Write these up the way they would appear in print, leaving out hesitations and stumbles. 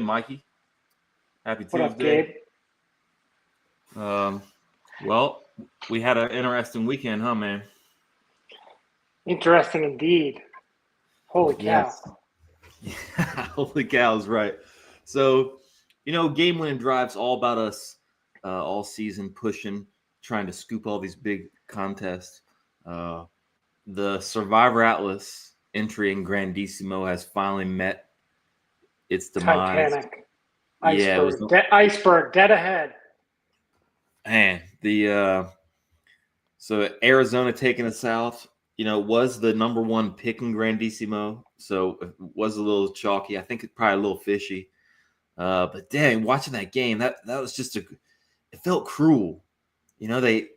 Mikey. Happy What up, Tuesday. Gabe? Well, we had an interesting weekend, huh, man? Interesting indeed. Holy cow. Yes. Holy cow is right. So, game winning drives all about us all season, pushing, trying to scoop all these big contests. The Survivor Atlas entry in Grandissimo has finally met its demise. Titanic. Yeah, Iceberg, dead ahead. Man, so Arizona taking us south, was the number one pick in Grandissimo, so it was a little chalky. I think it's probably a little fishy. But dang, watching that game, that was just it felt cruel. They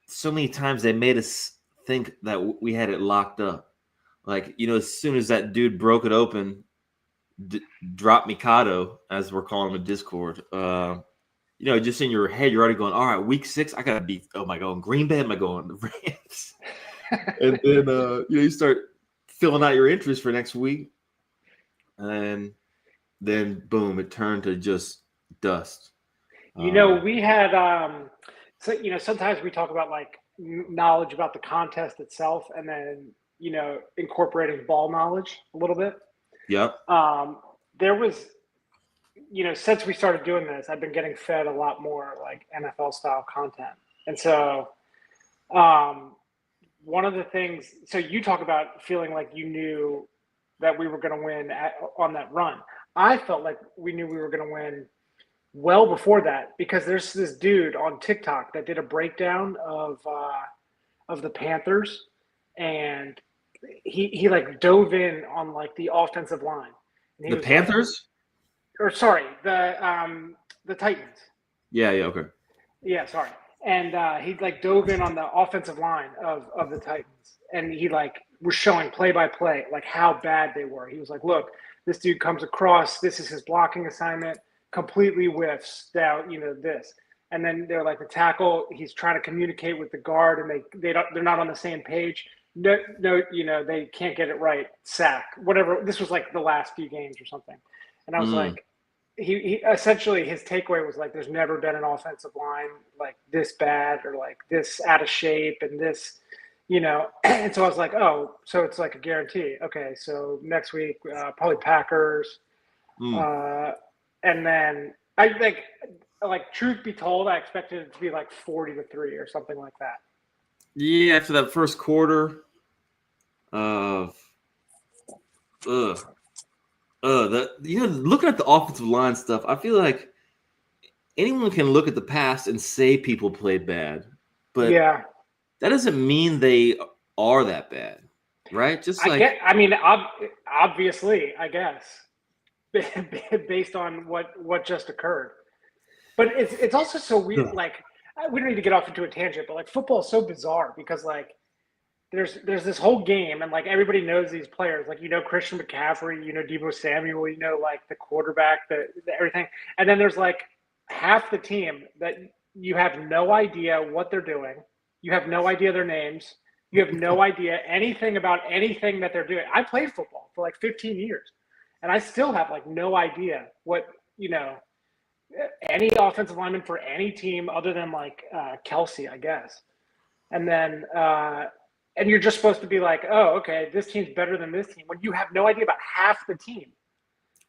so many times they made us think that we had it locked up. Like, as soon as that dude broke it open, dropped Mikado, as we're calling him in Discord. Just in your head, you're already going, all right, week 6, I gotta be. Oh, am I going Green Bay? Am I going the Rams? And then you start filling out your interest for next week, and then boom, it turned to just dust. We had sometimes we talk about like knowledge about the contest itself, and then incorporating ball knowledge a little bit. Yep. There was. Since we started doing this, I've been getting fed a lot more like NFL style content. And so one of the things, so you talk about feeling like you knew that we were going to win on that run. I felt like we knew we were going to win well before that, because there's this dude on TikTok that did a breakdown of the Panthers, and he like dove in on like the offensive line. And the Panthers? The Titans. Yeah, okay. Yeah, sorry. And he like dove in on the offensive line of the Titans, and he like was showing play by play like how bad they were. He was like, "Look, this dude comes across. This is his blocking assignment. Completely whiffs down. This." And then they're like, the tackle. He's trying to communicate with the guard, and they're not on the same page. No, they can't get it right. Sack, whatever. This was like the last few games or something. And I was like, he essentially, his takeaway was like, there's never been an offensive line like this bad or like this out of shape and this, And so I was like, oh, so it's like a guarantee. Okay, so next week, probably Packers. And then I think, like, truth be told, I expected it to be like 40-3 or something like that. Yeah, after that first quarter looking at the offensive line stuff, I feel like anyone can look at the past and say people played bad, but that doesn't mean they are that bad, right? Obviously, I guess, based on what just occurred. But it's also so weird. Like, we don't need to get off into a tangent, but like football is so bizarre because like there's this whole game, and like everybody knows these players, like Christian McCaffrey, Deebo Samuel, like the quarterback, the everything, and then there's like half the team that you have no idea what they're doing, you have no idea their names, you have no idea anything about anything that they're doing. I played football for like 15 years, and I still have like no idea what any offensive lineman for any team other than like Kelsey, I guess, and then. And you're just supposed to be like, oh, okay, this team's better than this team, when you have no idea about half the team.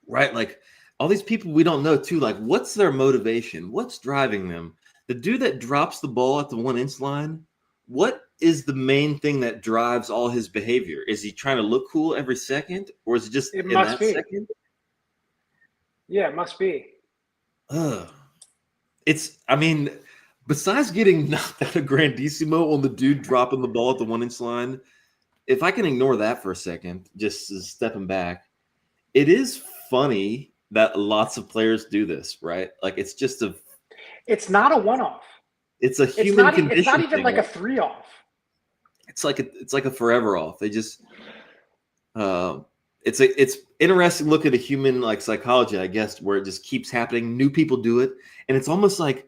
Right, like all these people we don't know too, like what's their motivation? What's driving them? The dude that drops the ball at the 1-inch line, what is the main thing that drives all his behavior? Is he trying to look cool every second, or is it just in that second? Yeah, it must be. Besides getting knocked out of Grandissimo on the dude dropping the ball at the 1-inch line, if I can ignore that for a second, just stepping back, it is funny that lots of players do this, right? Like it's not a one-off. It's a human condition. It's not even like a 3-off. It's like a forever off. They just it's interesting look at a human like psychology, I guess, where it just keeps happening. New people do it, and it's almost like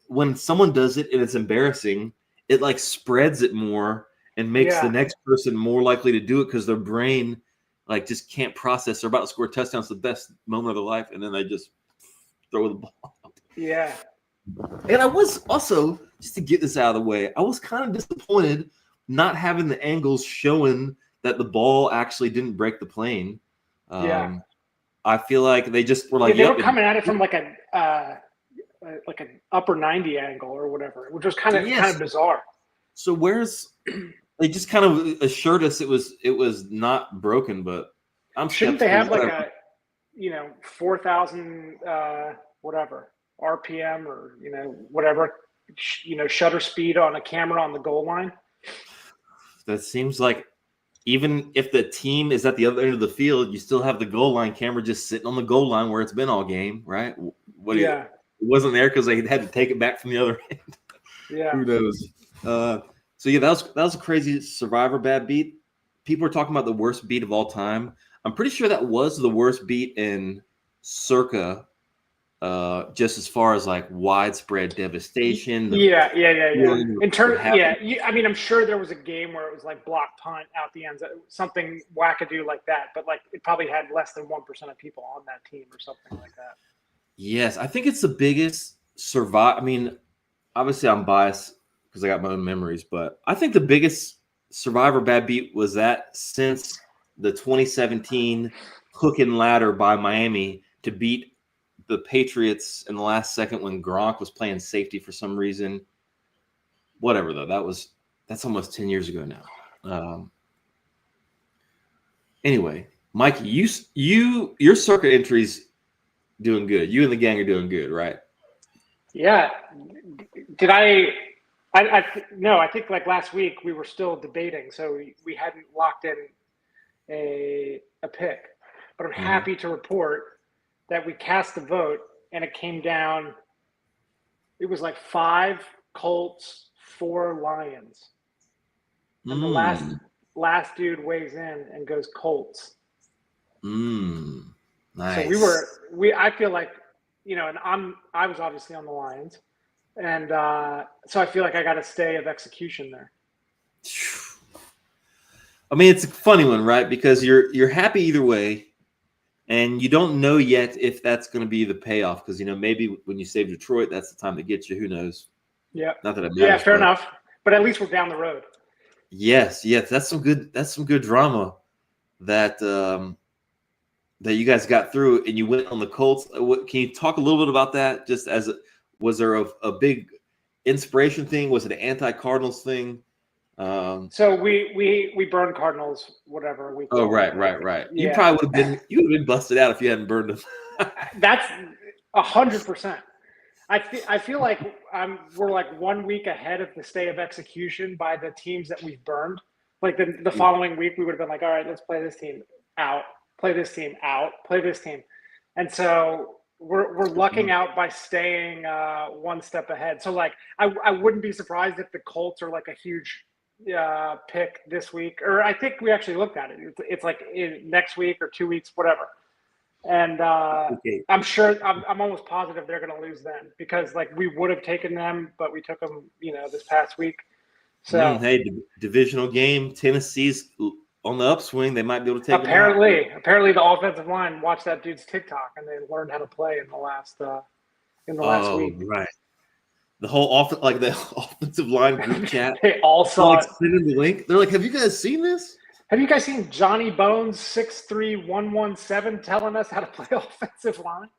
when someone does it and it's embarrassing, it like spreads it more and makes the next person more likely to do it because their brain like just can't process. They're about to score a touchdown. It's the best moment of their life, and then they just throw the ball. Yeah. And I was also, just to get this out of the way, I was kind of disappointed not having the angles showing that the ball actually didn't break the plane. Yeah. I feel like they just were like, they yep, were coming at it from like an upper 90 angle or whatever, which was kind of bizarre. So they just kind of assured us it was not broken, but I'm shouldn't they have skeptical. like a 4,000 whatever RPM or whatever shutter speed on a camera on the goal line? That seems like even if the team is at the other end of the field, you still have the goal line camera just sitting on the goal line where it's been all game, right? It wasn't there because they had to take it back from the other end. Yeah. Who knows? So yeah, that was a crazy Survivor bad beat. People are talking about the worst beat of all time. I'm pretty sure that was the worst beat in Circa, just as far as like widespread devastation. Yeah. In terms, I mean, I'm sure there was a game where it was like block punt out the ends, something wackadoo like that. But like, it probably had less than 1% of people on that team or something like that. Yes, I think it's the biggest I mean, obviously I'm biased because I got my own memories, but I think the biggest Survivor bad beat was that since the 2017 hook and ladder by Miami to beat the Patriots in the last second when Gronk was playing safety for some reason. Whatever though, that's almost 10 years ago now. Anyway, Mikey, your Circa entries doing good. You and the gang are doing good, right? Yeah. Did no, I think like last week we were still debating, so we hadn't locked in a pick. But I'm happy to report that we cast the vote and it came down. It was like 5 Colts, 4 Lions. And the last dude weighs in and goes Colts. Nice. So I feel like, and I was obviously on the Lions. And so I feel like I got a stay of execution there. I mean, it's a funny one, right? Because you're happy either way, and you don't know yet if that's going to be the payoff. Because maybe when you save Detroit, that's the time to get you. Who knows? Yeah. Not that it matters. Yeah, fair enough. But at least we're down the road. Yes. That's some good drama that you guys got through, and you went on the Colts. Can you talk a little bit about that? Just was there a big inspiration thing? Was it an anti-Cardinals thing? So we burned Cardinals, whatever. Oh, right. Yeah. You probably would have been busted out if you hadn't burned them. That's 100%. I feel like we're like 1 week ahead of the stay of execution by the teams that we've burned. Like the following week, we would have been like, all right, let's play this team out, play this team out, play this team. And so we're lucking out by staying one step ahead. So like, I wouldn't be surprised if the Colts are like a huge pick this week, or I think we actually looked at it. It's like next week or 2 weeks, whatever. And I'm sure, I'm almost positive they're going to lose then, because like we would have taken them, but we took them, this past week. So hey, divisional game, Tennessee's on the upswing. They might be able to take. Apparently, the offensive line watched that dude's TikTok and they learned how to play in the last week. Right. The whole offensive line group chat. They all saw it. Sending the link. They're like, "Have you guys seen this? Have you guys seen Johnny Bones 63117 telling us how to play offensive line?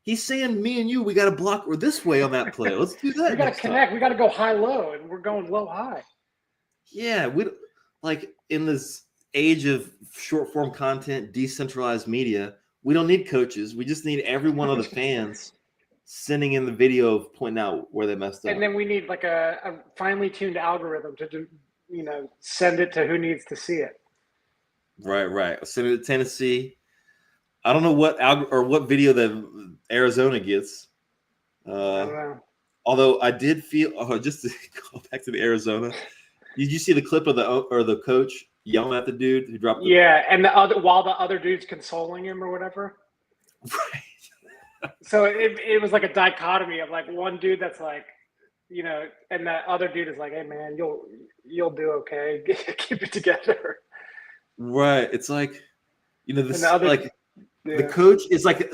He's saying, me and you, we got to block. We're this way on that play. Let's do that. We got to connect. We got to go high-low, and we're going low-high. Yeah, we like in this age of short-form content, decentralized media. We don't need coaches. We just need every one of the fans sending in the video of pointing out where they messed up. And then we need like a finely tuned algorithm to do, send it to who needs to see it. Right. Send it to Tennessee. I don't know what video that Arizona gets. I don't know. Although I did feel, just to go back to the Arizona, did you see the clip of the coach yelling at the dude who dropped the... Yeah, and while the other dude's consoling him or whatever. Right. So it was like a dichotomy of like one dude that's like, and the other dude is like, hey man, you'll do okay. Keep it together. Right. It's like, This and the other, like the coach is like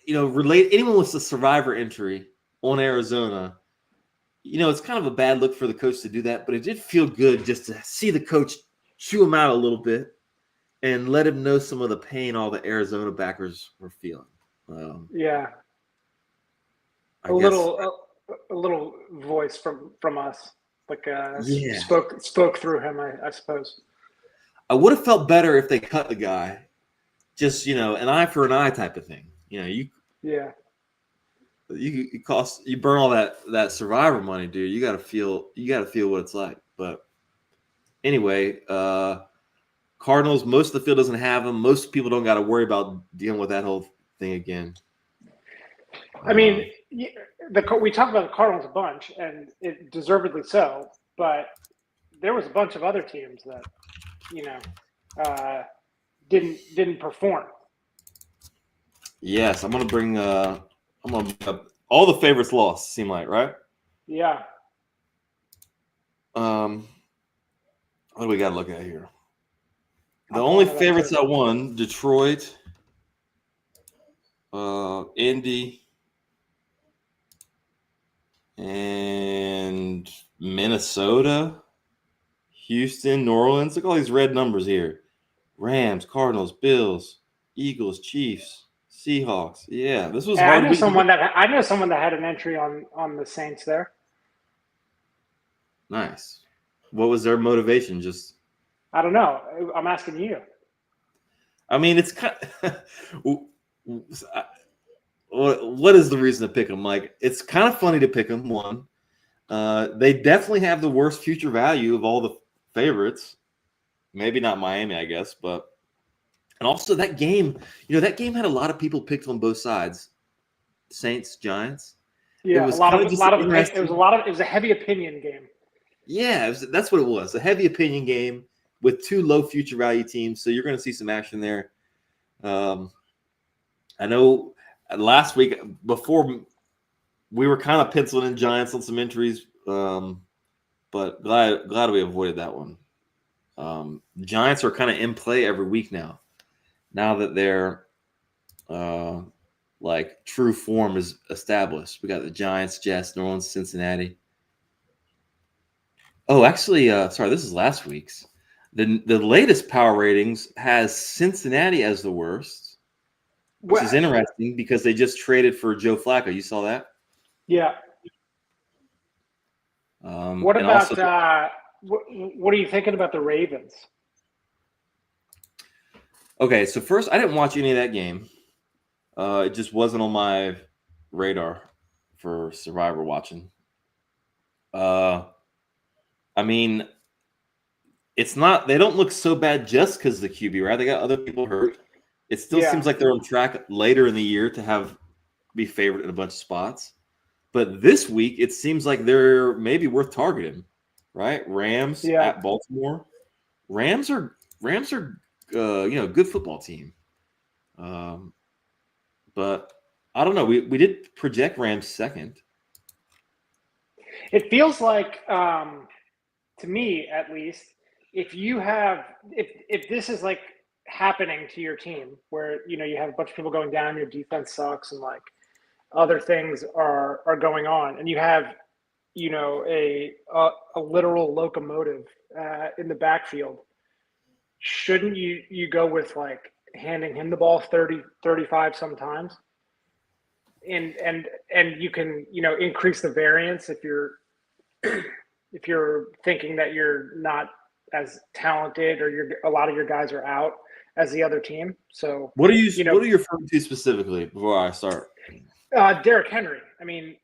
relate anyone with a survivor entry on Arizona. It's kind of a bad look for the coach to do that, but it did feel good just to see the coach chew him out a little bit and let him know some of the pain all the Arizona backers were feeling. Yeah. I A guess little voice from us, like Yeah. spoke through him, I suppose. I would have felt better if they cut the guy, just an eye for an eye type of thing. You burn all that survivor money, dude. You got to feel what it's like. But anyway, Cardinals, most of the field doesn't have them. Most people don't got to worry about dealing with that whole thing again. I mean, we talked about the Cardinals a bunch, and it deservedly so. But there was a bunch of other teams that didn't perform. Yes, I'm gonna bring up all the favorites lost. Seem like, right? Yeah. What do we got to look at here? The only favorites that won: Detroit, Indy, and Minnesota, Houston, New Orleans. Look at all these red numbers here: Rams, Cardinals, Bills, Eagles, Chiefs, Seahawks. Yeah, this was hard. I know someone that had an entry on the Saints there. Nice. What was their motivation? Just I don't know. I'm asking you. I mean, it's kind of, what is the reason to pick them, Mike? It's kind of funny to pick them. One, they definitely have the worst future value of all the favorites. Maybe not Miami, I guess, but and also that game, that game had a lot of people picked on both sides. Saints, Giants. Yeah, it was a heavy opinion game. Yeah, that's what it was. A heavy opinion game with two low future value teams. So you're going to see some action there. I know last week before we were kind of penciling in Giants on some entries, but glad we avoided that one. Giants are kind of in play every week now that their like true form is established. We got the Giants, Jets, New Orleans, Cincinnati. Oh, actually, sorry, this is last week's. The latest power ratings has Cincinnati as the worst, which is interesting because they just traded for Joe Flacco. You saw that? Yeah. What about what are you thinking about the Ravens? Okay, so first, I didn't watch any of that game. It just wasn't on my radar for Survivor watching. I mean, it's not. They don't look so bad just because the QB, right? They got other people hurt. It still seems like they're on track later in the year to be favored in a bunch of spots. But this week, it seems like they're maybe worth targeting, right? Rams at Baltimore. Rams are good football team. But I don't know. We did project Rams second. It feels like, to me at least, if this is like happening to your team, where you have a bunch of people going down, your defense sucks, and like other things are going on, and you have a literal locomotive in the backfield, shouldn't you go with like handing him the ball 30, 35 sometimes? And you can increase the variance if you're thinking that you're not as talented or a lot of your guys are out as the other team. So what are you referring to specifically before I start? Derrick Henry. I mean,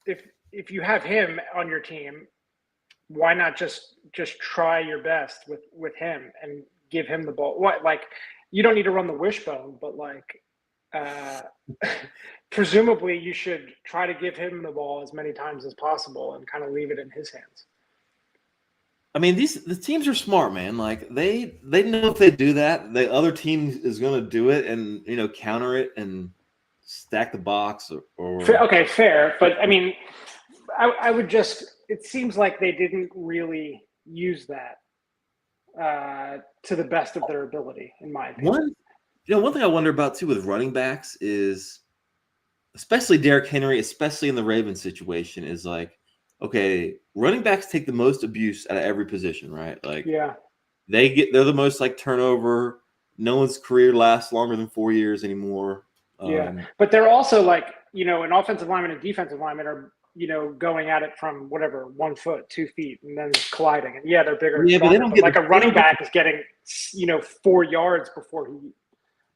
if you have him on your team, why not just try your best with him and give him the ball? What, like, you don't need to run the wishbone, but like presumably you should try to give him the ball as many times as possible and kind of leave it in his hands. I mean, the teams are smart, man. Like they know if they do that, the other team is going to do it and counter it and stack the box or. Okay, fair, but I mean, I would just. It seems like they didn't really use that to the best of their ability, in my opinion. One thing I wonder about too with running backs is, especially Derrick Henry, especially in the Ravens situation, is like, okay, running backs take the most abuse out of every position, right? Like, Yeah. they're the most like turnover. No one's career lasts longer than 4 years anymore. Yeah. But they're also like, an offensive lineman and defensive lineman are, going at it from whatever, 1 foot, 2 feet, and then colliding. And yeah, they're bigger and Yeah, but stronger. But like a running back is getting, 4 yards before he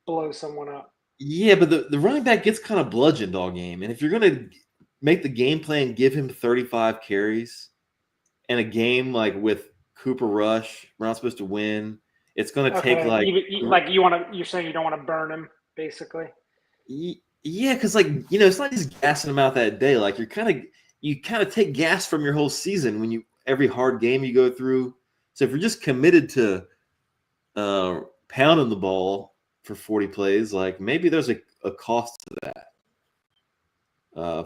blows someone up. Yeah, but the running back gets kind of bludgeoned all game. And if you're going to make the game plan, give him 35 carries in a game like with Cooper Rush, we're not supposed to win. It's going to take like you're saying you don't want to burn him, basically. Yeah, because it's not just gassing them out that day. Like you kind of take gas from your whole season when every hard game you go through. So if you're just committed to pounding the ball for 40 plays, like maybe there's a cost to that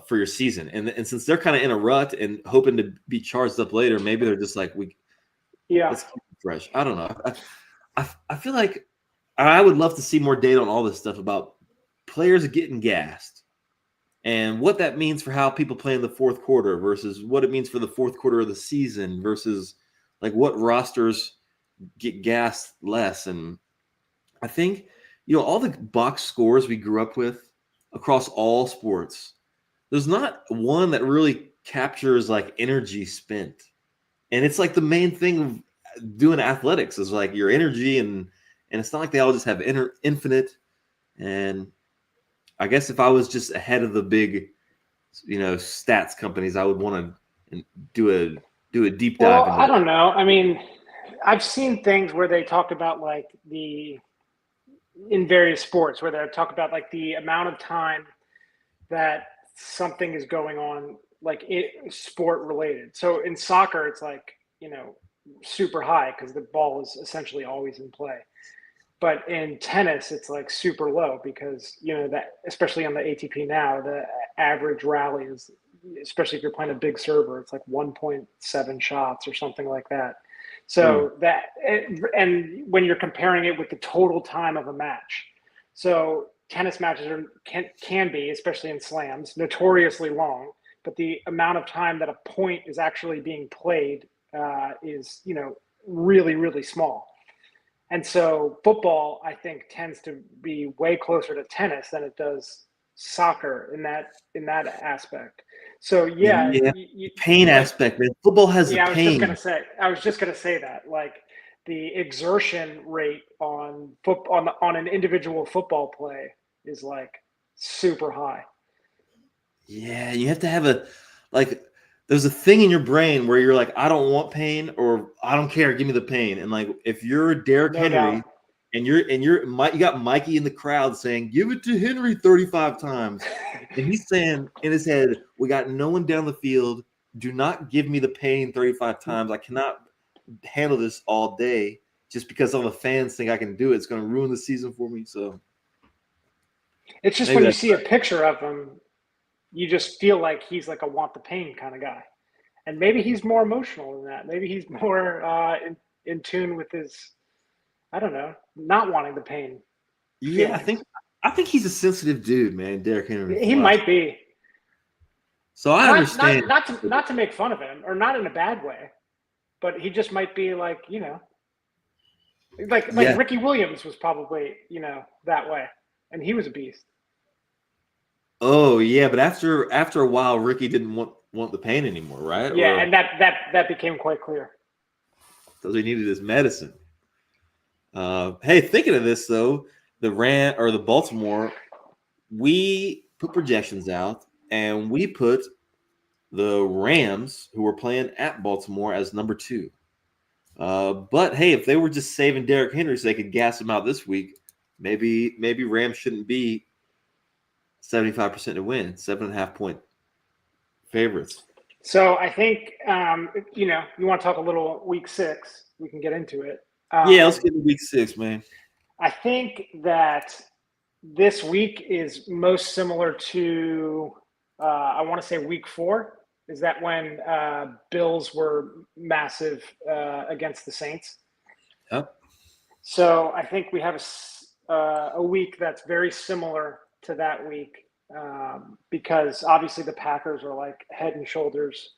for your season. And since they're kind of in a rut and hoping to be charged up later, maybe they're just like, let's keep it fresh. I don't know. I feel like I would love to see more data on all this stuff about players getting gassed and what that means for how people play in the fourth quarter versus what it means for the fourth quarter of the season versus like what rosters get gassed less. And I think, all the box scores we grew up with across all sports, there's not one that really captures like energy spent. And it's like the main thing of doing athletics is like your energy, and it's not like they all just have infinite. And I guess if I was just ahead of the big, stats companies, I would want to do a deep dive. Well, I don't know. I mean, I've seen things where they talk about like in various sports where they talk about like the amount of time that something is going on, like sport related. So in soccer, it's like, super high because the ball is essentially always in play. But in tennis, it's like super low because, that especially on the ATP now, the average rally is, especially if you're playing a big server, it's like 1.7 shots or something like that. So and when you're comparing it with the total time of a match, so tennis matches can be, especially in slams, notoriously long, but the amount of time that a point is actually being played is, really, really small. And so football, I think, tends to be way closer to tennis than it does soccer in that aspect. So pain aspect, man. Football has the pain. I was just gonna say that, like the exertion rate on an individual football play is like super high. Yeah, you have to have there's a thing in your brain where you're like, I don't want pain, or I don't care, give me the pain. And like if you're Derrick Henry and you got Mikey in the crowd saying, give it to Henry 35 times. And he's saying in his head, we got no one down the field. Do not give me the pain 35 times. I cannot handle this all day just because all the fans think I can do it. It's going to ruin the season for me. So it's just when you see a picture of him, you just feel like he's like a want the pain kind of guy. And maybe he's more emotional than that. Maybe he's more in tune with his, I don't know, not wanting the pain. Yeah, feelings. I think he's a sensitive dude, man, Derrick Henry. He might be. So I understand. Not to make fun of him, or not in a bad way, but he just might be like, like Ricky Williams was probably, that way. And he was a beast. Oh yeah, but after a while, Ricky didn't want the pain anymore, right? Yeah, and that became quite clear. Because he needed his medicine. Hey, thinking of this though, the Baltimore, we put projections out, and we put the Rams, who were playing at Baltimore, as number 2. But hey, if they were just saving Derrick Henry so they could gas him out this week, maybe Rams shouldn't be 75% to win, 7.5 point favorites. So I think, you want to talk a little week 6, we can get into it. Yeah, let's get to week 6, man. I think that this week is most similar to, I want to say week 4. Is that when Bills were massive against the Saints? Yep. So I think we have a week that's very similar to that week, because obviously the Packers are like head and shoulders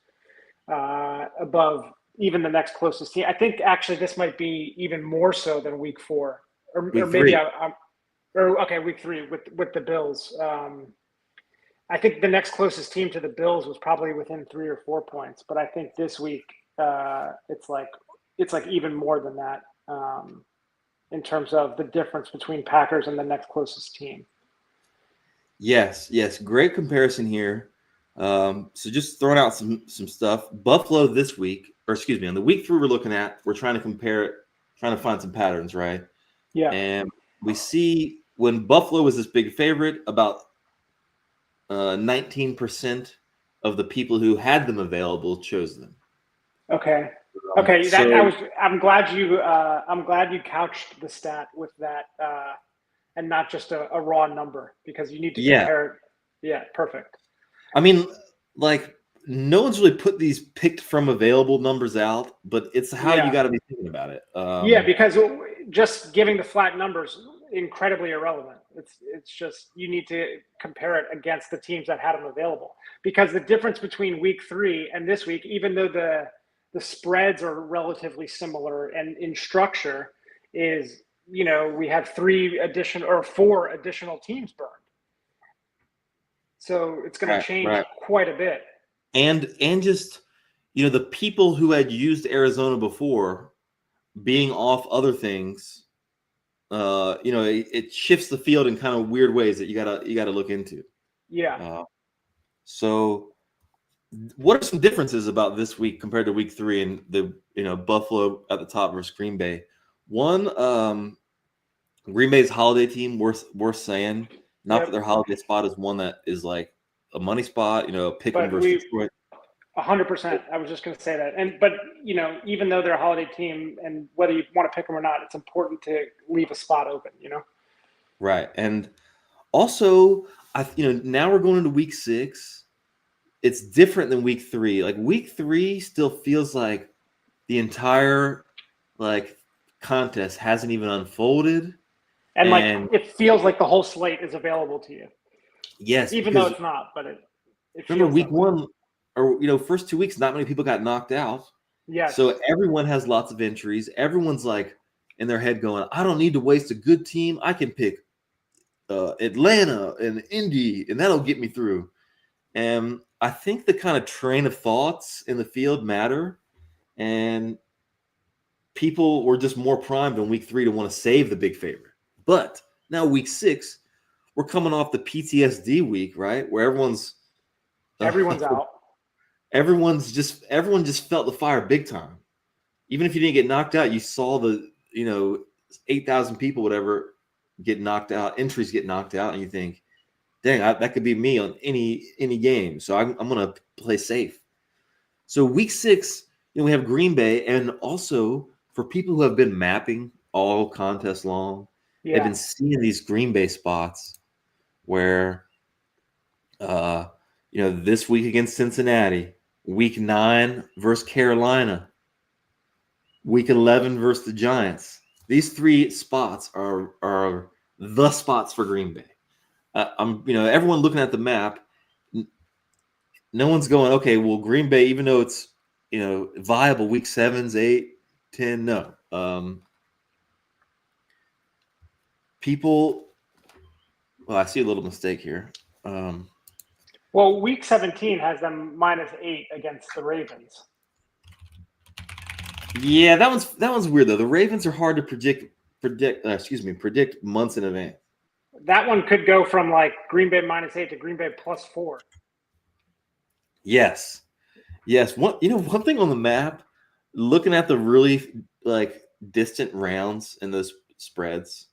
above even the next closest team. I think actually this might be even more so than week 4, or Week maybe 3. week 3 with the Bills. I think the next closest team to the Bills was probably within 3 or 4 points, but I think this week it's like even more than that, in terms of the difference between Packers and the next closest team. Yes, great comparison here. So just throwing out some stuff. Buffalo this week, or excuse me, on the week 3 we're looking at, we're trying to compare it, trying to find some patterns, right? Yeah. And we see when Buffalo was this big favorite, about 19% of the people who had them available chose them. Okay. I'm glad you couched the stat with that, and not just a raw number, because you need to compare it. Yeah, perfect. I mean, like, no one's really put these picked from available numbers out, but it's how you got to be thinking about it. Because just giving the flat numbers incredibly irrelevant. It's just you need to compare it against the teams that had them available, because the difference between week 3 and this week, even though the spreads are relatively similar and in structure, is, we have 4 additional teams burned. So it's going to change quite a bit. And just, the people who had used Arizona before being off other things, it shifts the field in kind of weird ways that you gotta look into. Yeah. So what are some differences about this week compared to week 3 and the Buffalo at the top versus Green Bay? One, Green Bay's holiday team, worth saying. Not that their holiday spot is one that is like a money spot, pick them versus Detroit. 100%. I was just going to say that. But even though they're a holiday team, and whether you want to pick them or not, it's important to leave a spot open, Right. And also, now we're going into week 6. It's different than week 3. Like, week 3 still feels like the entire contest hasn't even unfolded. And it feels like the whole slate is available to you. Yes. Even though it's not, but it remember feels week 1, or first 2 weeks, not many people got knocked out. Yes. So everyone has lots of entries. Everyone's like in their head going, I don't need to waste a good team. I can pick Atlanta and Indy, and that'll get me through. And I think the kind of train of thoughts in the field matter. And people were just more primed in week 3 to want to save the big favorite. But now week 6, we're coming off the PTSD week, right? Where everyone's out. Everyone just felt the fire big time. Even if you didn't get knocked out, you saw the 8,000 people, whatever, get knocked out. Entries get knocked out, and you think, dang, that could be me on any game. So I'm gonna play safe. So week 6, we have Green Bay, and also for people who have been mapping all contest long, they've been seeing these Green Bay spots where, this week against Cincinnati, week 9 versus Carolina, week 11 versus the Giants. These 3 spots are the spots for Green Bay. Everyone looking at the map, no one's going, okay, well, Green Bay, even though it's, viable week 7s, 8, 10, no. I see a little mistake here. Well, week 17 has them -8 against the Ravens. Yeah, that one's weird though. The Ravens are hard to predict months in advance. That one could go from like Green Bay -8 to Green Bay +4. Yes. One thing on the map, looking at the really distant rounds in those spreads,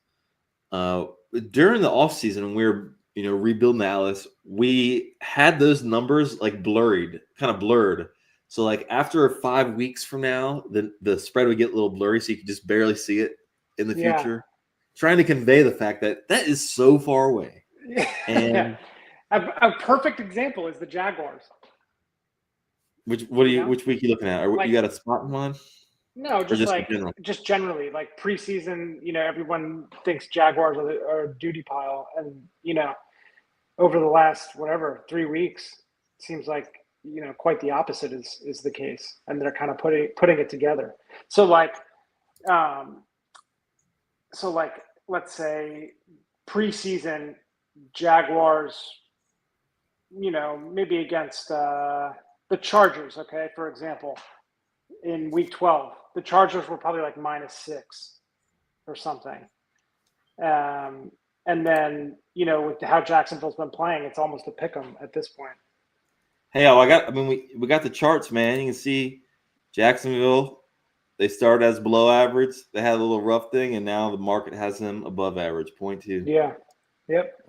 during the offseason when we were rebuilding Alice, we had those numbers kind of blurred. So after 5 weeks from now, the spread would get a little blurry, so you could just barely see it in the future. Trying to convey the fact that is so far away. And a perfect example is the Jaguars. Which week are you looking at? You got a spot in mind? No, or just just in like general? just generally, like preseason, everyone thinks Jaguars are a duty pile, and over the last whatever 3 weeks, it seems like quite the opposite is the case, and they're kind of putting it together. So like, um, let's say preseason Jaguars, maybe against the Chargers, okay, for example, in week 12, the Chargers were probably like -6 or something. And then, with how Jacksonville's been playing, it's almost a pick 'em at this point. Hey, we got the charts, man. You can see Jacksonville, they started as below average. They had a little rough thing, and now the market has them above average, 0.2. Yeah. Yep.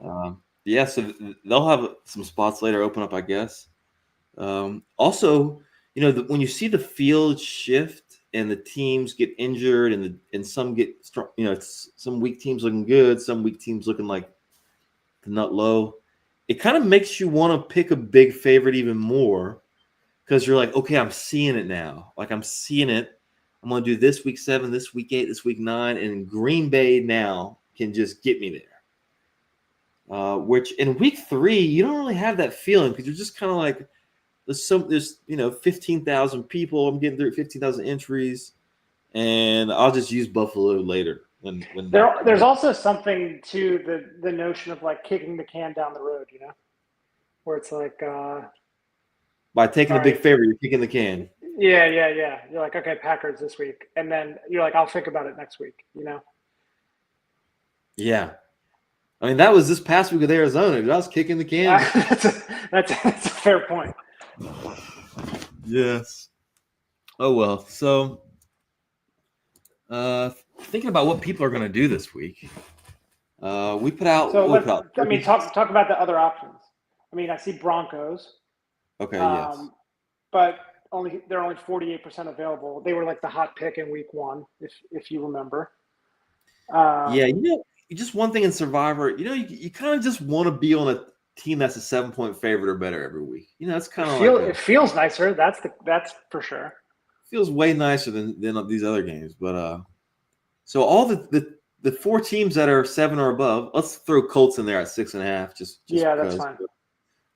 Yeah, so they'll have some spots later open up, I guess. Also, when you see the field shift and the teams get injured and some get strong, it's some weak teams looking good, some weak teams looking like the nut low. It kind of makes you want to pick a big favorite even more because you're like, okay, I'm seeing it now. Like I'm seeing it. I'm going to do this week 7, this week 8, this week 9, and Green Bay now can just get me there. Which in week 3, you don't really have that feeling because you're just kind of like, there's 15,000 people. I'm getting through 15,000 entries, and I'll just use Buffalo later. When there's also something to the notion of like kicking the can down the road, where it's like by taking the big favorite, you're kicking the can. Yeah. You're like, okay, Packers this week, and then you're like, I'll think about it next week. Yeah, I mean that was this past week with Arizona. I was kicking the can. That's a fair point. Yes. Oh well. So, thinking about what people are going to do this week, we put out. So talk about the other options. I mean, I see Broncos. Okay. Yes. But they're only 48% available. They were like the hot pick in week 1, if you remember. Yeah, just one thing in Survivor, you kind of just want to be on a team that's a 7-point favorite or better every week. That's kind of it feels nicer. That's for sure. Feels way nicer than these other games. But so all the 4 teams that are 7 or above, let's throw Colts in there at 6.5. Just yeah, because. That's fine.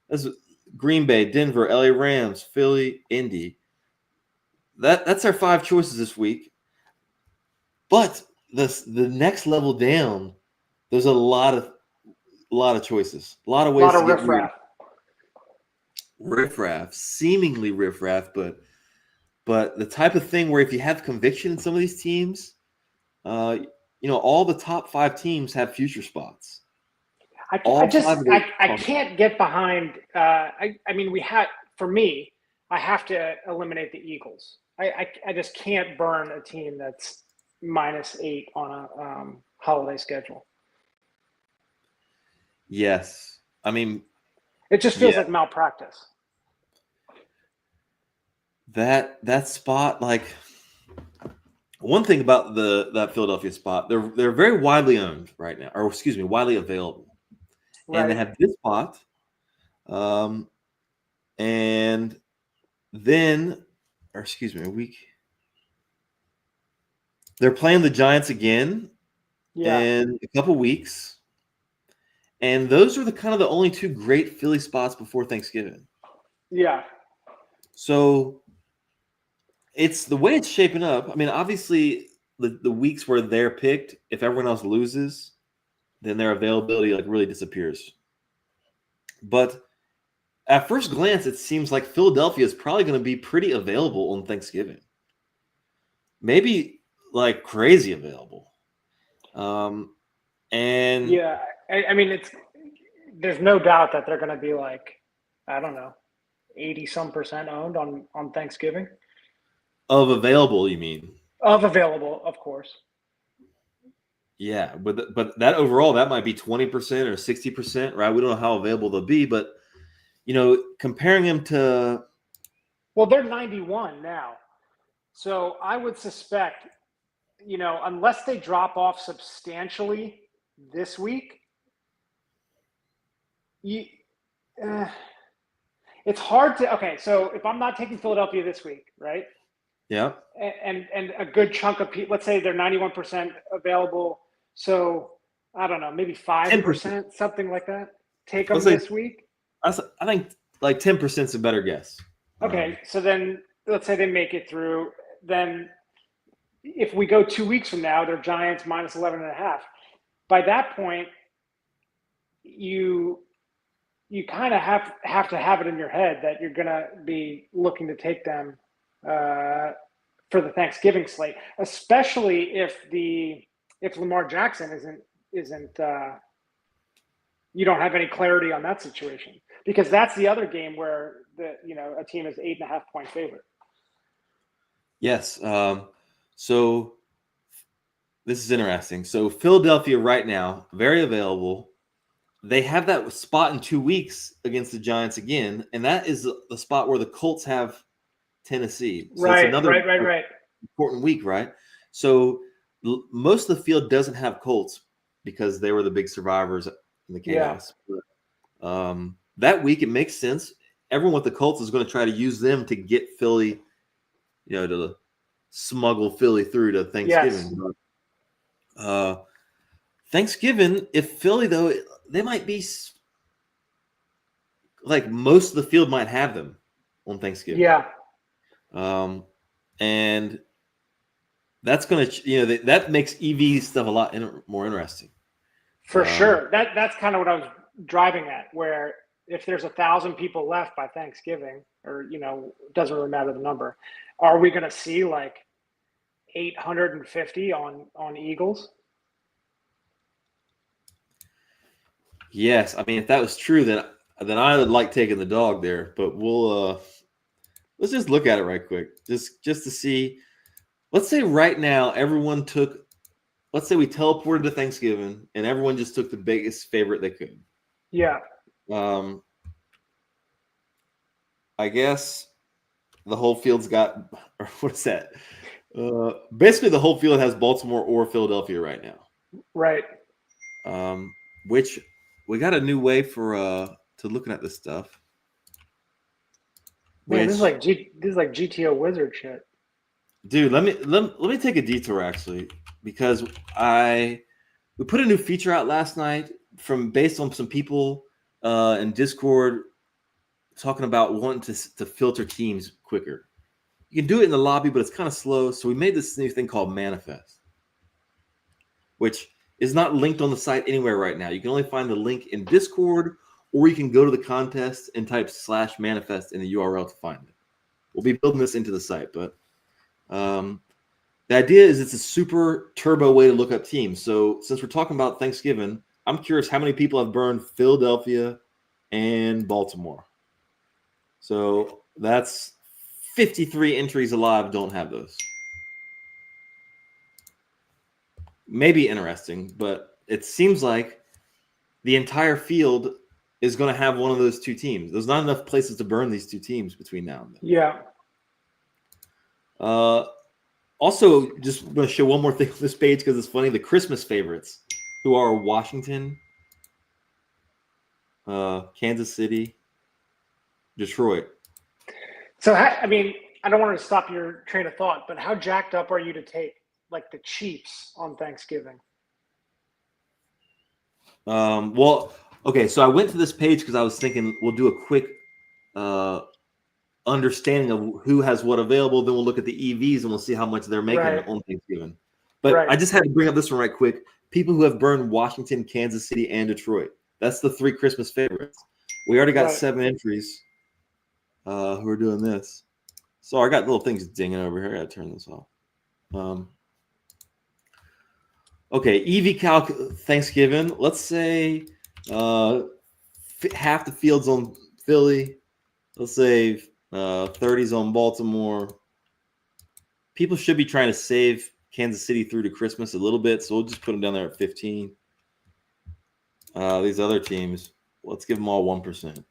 That's Green Bay, Denver, LA Rams, Philly, Indy. That's our 5 choices this week. But the next level down, there's a lot of choices, a lot of ways to get riffraff. Riffraff, seemingly riffraff, but the type of thing where if you have conviction in some of these teams, all the top 5 teams have future spots. I can't get behind. I mean, for me, I have to eliminate the Eagles. I just can't burn a team that's -8 on a holiday schedule. Yes, I mean, it just feels like malpractice. That spot, like one thing about that Philadelphia spot, they're very widely owned right now, or excuse me, widely available. Right. And they have this spot, and then, or excuse me, a week. They're playing the Giants again in a couple weeks, and those are the only 2 great Philly spots before Thanksgiving. Yeah. So it's the way it's shaping up. I mean, obviously, the weeks where they're picked, if everyone else loses, then their availability really disappears. But at first glance, it seems like Philadelphia is probably going to be pretty available on Thanksgiving. Maybe crazy available. And yeah, I mean, there's no doubt that they're going to be I don't know, 80-some% owned on Thanksgiving. Of available, you mean? Of available, of course. Yeah, but that overall, that might be 20% or 60%, right? We don't know how available they'll be, but comparing them to, well, they're 91 now, so I would suspect, unless they drop off substantially this week, it's hard to. Okay, so if I'm not taking Philadelphia this week, right? Yeah. And a good chunk of people, let's say they're 91% available. So I don't know, maybe 10%. 5%, something like that. Take them Let's say this week. I think like 10% is a better guess. Okay, so then let's say they make it through. Then if we go 2 weeks from now, they're Giants minus 11 and a half. By that point, you kind of have to have it in your head that you're going to be looking to take them for the Thanksgiving slate, especially if Lamar Jackson isn't you don't have any clarity on that situation, because that's the other game where a team is 8.5-point favorite. Yes. So this is interesting. So Philadelphia right now, very available. They have that spot in 2 weeks against the Giants again, and that is the spot where the Colts have Tennessee. So Right, it's another right. important week, right? So most of the field doesn't have Colts because they were the big survivors in the chaos. Yeah. But, that week, it makes sense. Everyone with the Colts is going to try to use them to get Philly, to smuggle Philly through to Thanksgiving. Yes. Thanksgiving, if Philly, though, they might be like most of the field might have them on Thanksgiving. Yeah. And that's going to, that makes EV stuff a lot more interesting. For sure. That's kind of what I was driving at, where if there's 1,000 people left by Thanksgiving, or, doesn't really matter the number, are we going to see like 850 on Eagles? Yes. I mean, if that was true, then I would like taking the dog there, but let's just look at it right quick. Just to see, let's say right now, let's say we teleported to Thanksgiving and everyone just took the biggest favorite they could. Yeah. I guess the whole field's got, or what is that? Basically the whole field has Baltimore or Philadelphia right now. Right. Which we got a new way for to looking at this stuff. Man, this is like GTO wizard shit. Dude, let me take a detour actually, because we put a new feature out last night based on some people in Discord talking about wanting to filter teams quicker. You can do it in the lobby, but it's kind of slow. So we made this new thing called Manifest, which is not linked on the site anywhere right now. You can only find the link in Discord, or you can go to the contest and type /manifest in the URL to find it. We'll be building this into the site, but the idea is it's a super turbo way to look up teams. So since we're talking about Thanksgiving, I'm curious how many people have burned Philadelphia and Baltimore. So that's 53 entries alive don't have those. Maybe interesting, but it seems like the entire field is going to have one of those two teams. There's not enough places to burn these two teams between now and then. Yeah. Also, just going to show one more thing on this page because it's funny. The Christmas favorites, who are Washington, Kansas City, Detroit. So, I mean, I don't want to stop your train of thought, but how jacked up are you to take like the Chiefs on Thanksgiving? Well, okay, so I went to this page because I was thinking we'll do a quick understanding of who has what available. Then we'll look at the EVs and we'll see how much they're making on Thanksgiving. But I just had to bring up this one right quick. People who have burned Washington, Kansas City, and Detroit. That's the 3 Christmas favorites. We already got 7 entries who are doing this. So I got little things dinging over here. I got to turn this off. Okay, EV calc Thanksgiving. Let's say half the field's on Philly. Let's say 30's on Baltimore. People should be trying to save Kansas City through to Christmas a little bit, so we'll just put them down there at 15. These other teams, let's give them all 1%.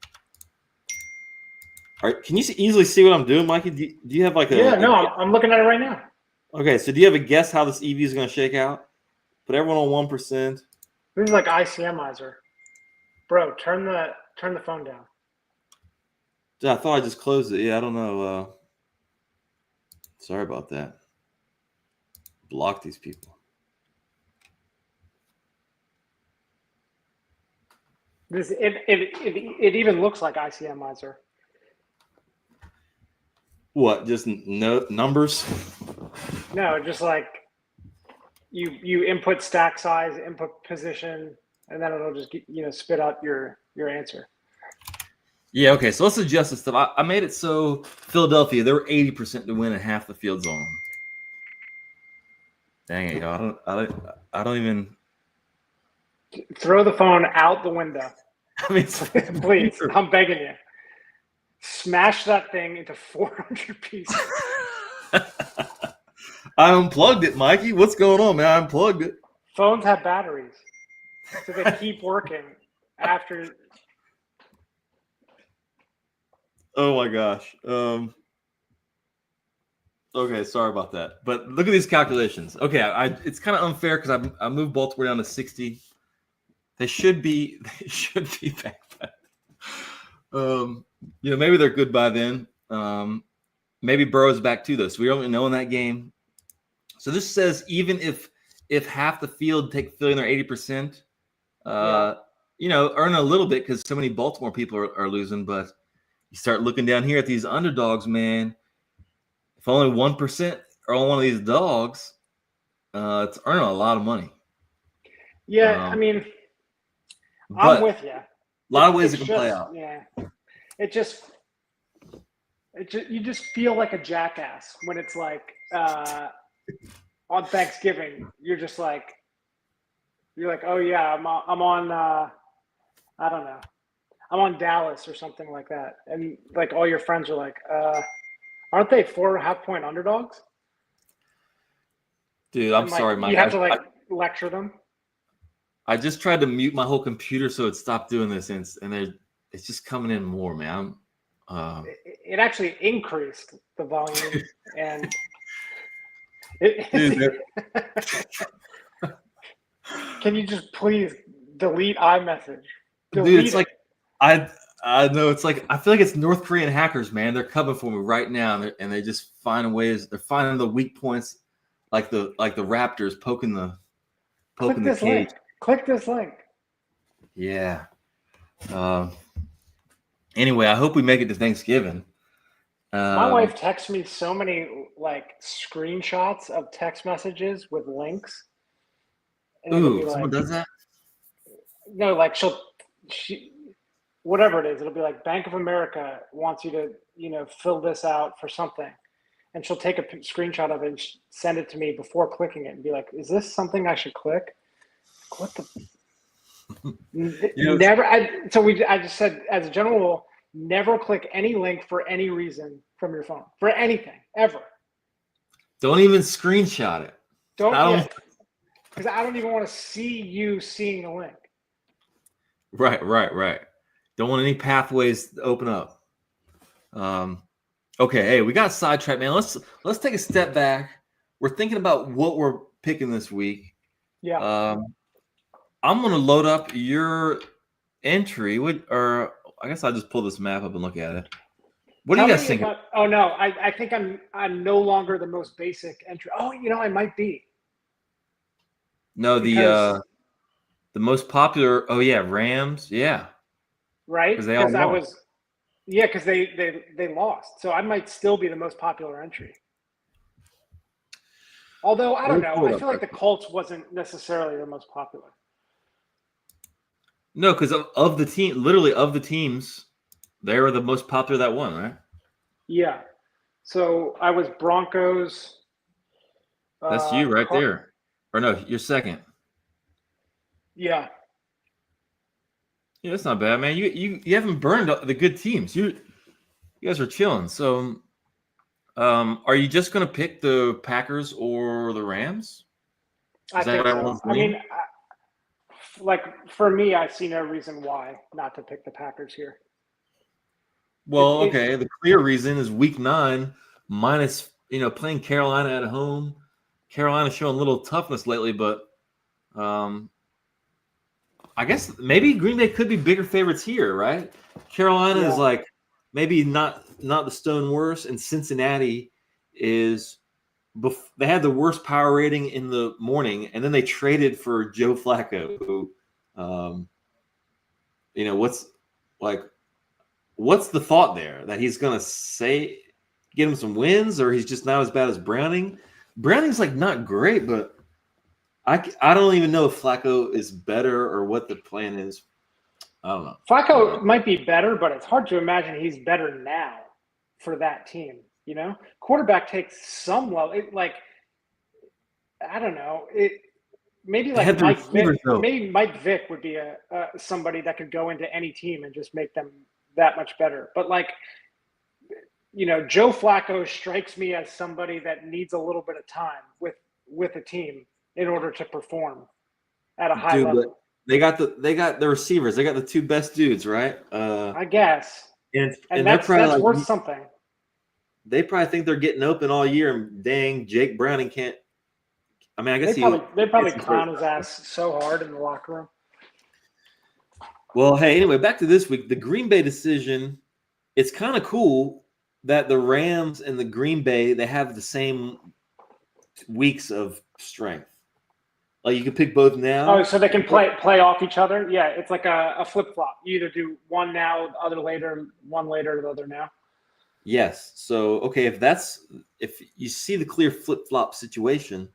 All right, can you easily see what I'm doing, Mikey? Do you have like a... Yeah, no, I'm looking at it right now. Okay, so do you have a guess how this EV is going to shake out? Put everyone on 1%. This is like ICMizer. Bro, turn the phone down. I thought I just closed it. Yeah, I don't know. Sorry about that. Block these people. It even looks like ICMizer. What? Just no numbers? No, just like you input stack size, input position, and then it'll just spit out your answer. Yeah, okay. So let's adjust this stuff. I made it so Philadelphia, they were 80% to win and half the field's on them. Dang it, yo. I don't even throw the phone out the window. I mean, please, I'm begging you. Smash that thing into 400 pieces. I unplugged it, Mikey. What's going on, man? I unplugged it. Phones have batteries, so they keep working after. Oh my gosh. Okay, sorry about that. But look at these calculations. Okay, it's kind of unfair because I moved Baltimore down to 60. They should be back. Maybe they're good by then. Maybe Burrow's back too, though. So we don't even know in that game. So this says even if half the field take Philly in their 80%, earn a little bit because so many Baltimore people are losing. But you start looking down here at these underdogs, man. If only 1% are on one of these dogs, it's earning a lot of money. Yeah, I mean, I'm with you. A lot of ways it can play out. Yeah, you just feel like a jackass when it's like on Thanksgiving. You're like, oh yeah, I'm on I don't know, I'm on Dallas or something like that, and like all your friends are like, aren't they 4.5-point underdogs? Dude, I'm sorry, Mike. You have to lecture them. I just tried to mute my whole computer so it stopped doing this, and it's just coming in more, man. It actually increased the volume, and can you just please delete iMessage? Dude, it's like I know it's like I feel like it's North Korean hackers, man. They're coming for me right now, and they just find ways. They're finding the weak points, like the Raptors poking the cage. Link. Click this link. Yeah. Anyway, I hope we make it to Thanksgiving. My wife texts me so many screenshots of text messages with links. Ooh, someone does that? No, she whatever it is, it'll be like Bank of America wants you to fill this out for something, and she'll take a screenshot of it and send it to me before clicking it and be like, "Is this something I should click?" What the? Never. I just said as a general rule, never click any link for any reason from your phone for anything ever. Don't even screenshot it. Don't. Because I don't even want to see you seeing the link. Right. Don't want any pathways to open up. Okay, hey, we got sidetracked, man. Let's take a step back. We're thinking about what we're picking this week. Yeah. I'm gonna load up your entry. Or I guess I'll just pull this map up and look at it. What do you guys think? Oh no, I think I'm no longer the most basic entry. Oh, I might be. No, the most popular. Oh yeah, Rams. Yeah. Right. Because because they lost. So I might still be the most popular entry. Although I don't know, I feel like the Colts wasn't necessarily the most popular. No, because of the team, literally of the teams, they were the most popular that won, right? Yeah. So I was Broncos. That's you right there. Or no, you're second. Yeah. Yeah, that's not bad, man. You haven't burned the good teams. You guys are chilling. So, are you just gonna pick the Packers or the Rams? I think so. I mean, for me, I see no reason why not to pick the Packers here. Well, okay. The clear reason is Week 9 minus, playing Carolina at home. Carolina's showing a little toughness lately, but I guess maybe Green Bay could be bigger favorites here, right? Carolina is maybe not the stone worse, and Cincinnati is they had the worst power rating in the morning, and then they traded for Joe Flacco, who, what's the thought there that he's going to get him some wins, or he's just not as bad as Browning? Browning's like not great, but I don't even know if Flacco is better or what the plan is. I don't know. Flacco might be better, but it's hard to imagine he's better now for that team. Quarterback takes some level. I don't know. Maybe like Mike Vick. Maybe Mike Vick would be somebody that could go into any team and just make them that much better. But Joe Flacco strikes me as somebody that needs a little bit of time with a team in order to perform at a high level. They got the receivers. They got the two best dudes, right? I guess. And that's worth something. They probably think they're getting open all year, and dang, Jake Browning can't. I mean, I guess they probably clown his ass so hard in the locker room. Well, hey, anyway, back to this week. The Green Bay decision. It's kind of cool that the Rams and the Green Bay, they have the same weeks of strength. Like, you can pick both now. Oh, so they can play off each other? Yeah, it's like a flip-flop. You either do one now, the other later, one later, the other now. Yes. So, okay, if you see the clear flip-flop situation,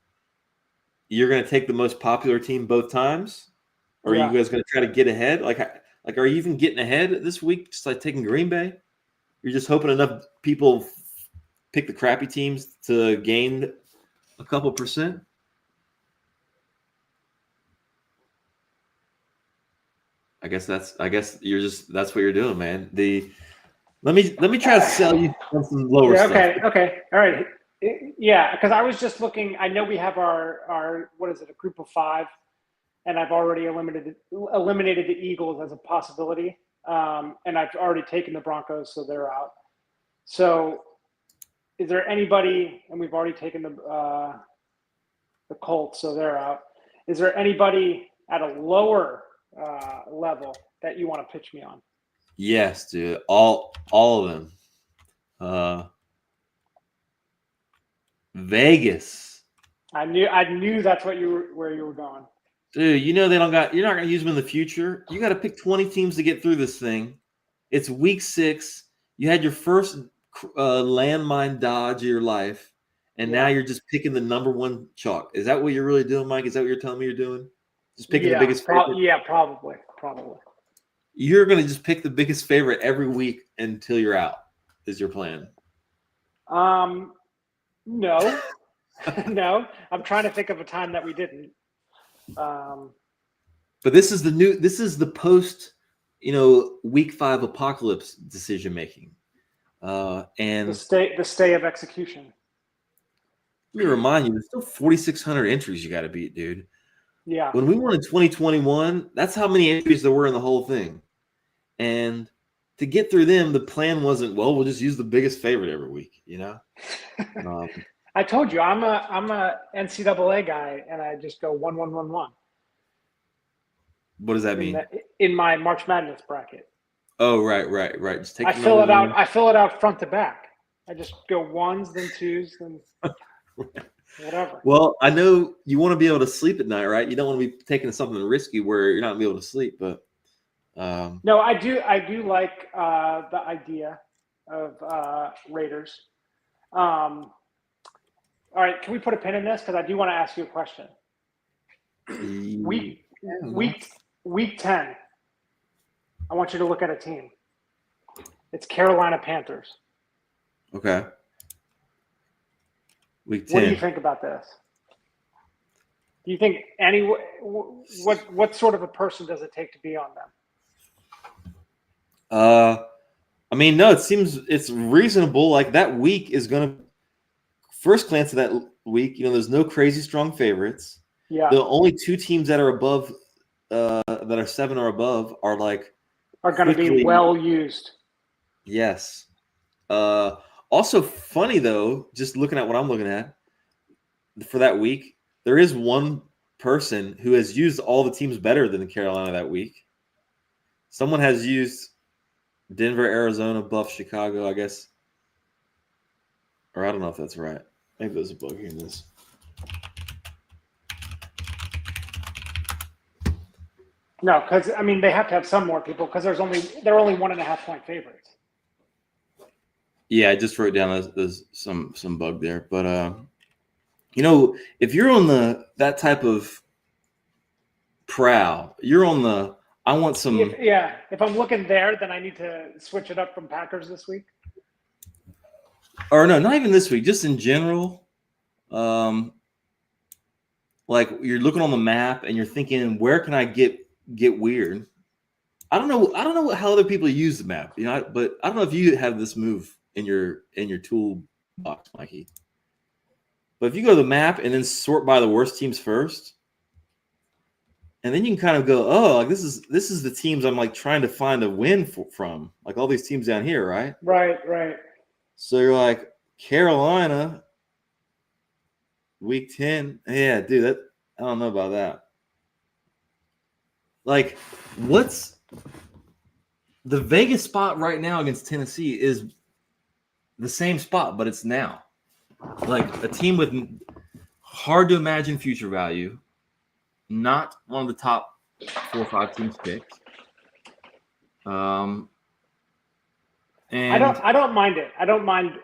you're going to take the most popular team both times? Or are you guys going to try to get ahead? Like, are you even getting ahead this week, just like taking Green Bay? You're just hoping enough people pick the crappy teams to gain a couple percent? I guess that's what you're doing, man. Let me try to sell you on some lower stuff. Okay. All right. Yeah, because I was just looking. I know we have our what is it, a group of 5, and I've already eliminated the Eagles as a possibility, and I've already taken the Broncos, so they're out. So, is there anybody? And we've already taken the Colts, so they're out. Is there anybody at a lower level that you want to pitch me on? Yes, dude. All of them. Vegas. I knew that's where you were going. Dude, you're not gonna use them in the future. You got to pick 20 teams to get through this thing. It's week 6. You had your first landmine dodge of your life, and now you're just picking the number 1 chalk. Is that what you're really doing, Mike? Is that what you're telling me you're doing? Just picking the biggest favorite? Yeah, probably. You're going to just pick the biggest favorite every week until you're out, is your plan? No. No. I'm trying to think of a time that we didn't. But this is the post, week 5 apocalypse decision making. And the stay of execution. Let me remind you, there's still 4,600 entries you got to beat, dude. Yeah. When we won in 2021, that's how many entries there were in the whole thing. And to get through them, the plan wasn't, well, we'll just use the biggest favorite every week, I told you I'm a NCAA guy, and I just go 1-1-1-1. What does that mean? In my March Madness bracket. Oh, right. Just take. I fill it out. I fill it out front to back. I just go 1s, then 2s, then whatever. Well, I know you want to be able to sleep at night, right? You don't want to be taking something risky where you're not going to be able to sleep. But no, I do like the idea of Raiders. All right, can we put a pin in this, because I do want to ask you a question. Week 10. I want you to look at a team. It's Carolina Panthers. Okay. Week 10. What do you think about this? Do you think what sort of a person does it take to be on them? I mean, no, it seems it's reasonable. Like, that week is going to, first glance of that week, there's no crazy strong favorites. Yeah. The only 2 teams that are above, that are 7 or above are going to be well used. Yes. Also funny though, just looking at what I'm looking at for that week, there is one person who has used all the teams better than Carolina that week. Someone has used Denver, Arizona, Buff, Chicago, I guess. Or I don't know if that's right. Maybe there's a bug here in this. No, because I mean they have to have some more people because they're only 1.5 point favorites. Yeah, I just wrote down there's some bug there, but if you're on that type of prowl, you're on the I want some. If I'm looking there, then I need to switch it up from Packers this week. Or no, not even this week. Just in general, like you're looking on the map and you're thinking, where can I get weird? I don't know how other people use the map, but I don't know if you have this move in your toolbox, Mikey. But if you go to the map and then sort by the worst teams first, and then you can kind of go, oh, like this is the teams I'm like trying to find a win from, like all these teams down here, right? Right. So you're like Carolina, week 10. Yeah, dude, I don't know about that. Like, what's the Vegas spot right now against Tennessee is the same spot, but it's now. Like a team with hard to imagine future value, not one of the top 4 or 5 teams picked. And I don't mind it. I don't mind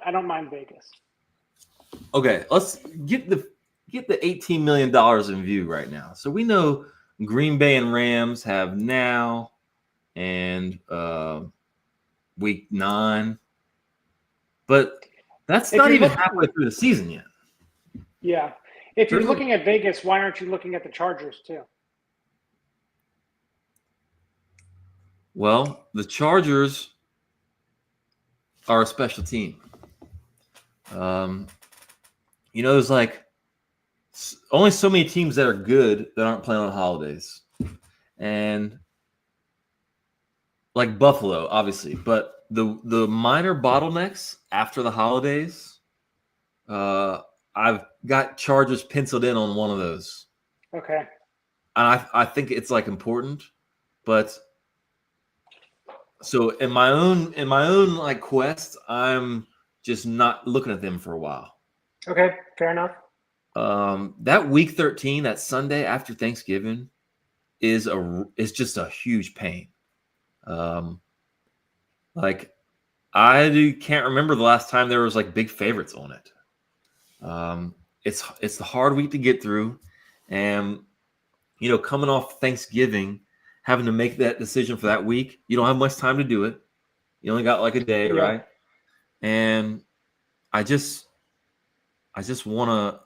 Vegas. Okay, let's get the $18 million in view right now. So we know Green Bay and Rams have now and week 9, but that's not even halfway through the season yet. Yeah. If you're looking at Vegas, why aren't you looking at the Chargers too? Well, the Chargers are a special team. There's like only so many teams that are good that aren't playing on holidays. And like Buffalo, obviously, but the minor bottlenecks after the holidays, I've got Chargers penciled in on one of those. Okay. And I think it's like important, but so in my own like quest, I'm just not looking at them for a while. Okay, fair enough. That week 13, that Sunday after Thanksgiving, is just a huge pain. Like I can't remember the last time there was like big favorites on it. It's the hard week to get through, and coming off Thanksgiving, having to make that decision for that week, you don't have much time to do it. You only got like a day, right? And I just want to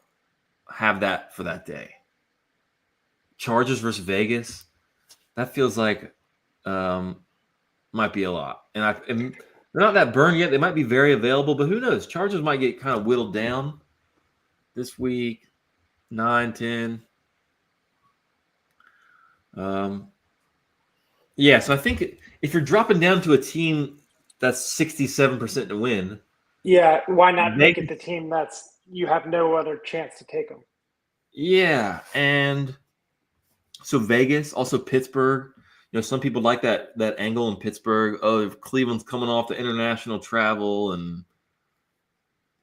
have that for that day. Chargers versus Vegas, that feels like might be a lot. And they're not that burned yet. They might be very available, but who knows? Chargers might get kind of whittled down this week, 9, 10. Yeah, so I think if you're dropping down to a team that's 67% to win. Yeah, why not make it the team that's you have no other chance to take them? Yeah, and so Vegas, also Pittsburgh. Some people like that angle in Pittsburgh. Oh, Cleveland's coming off the international travel and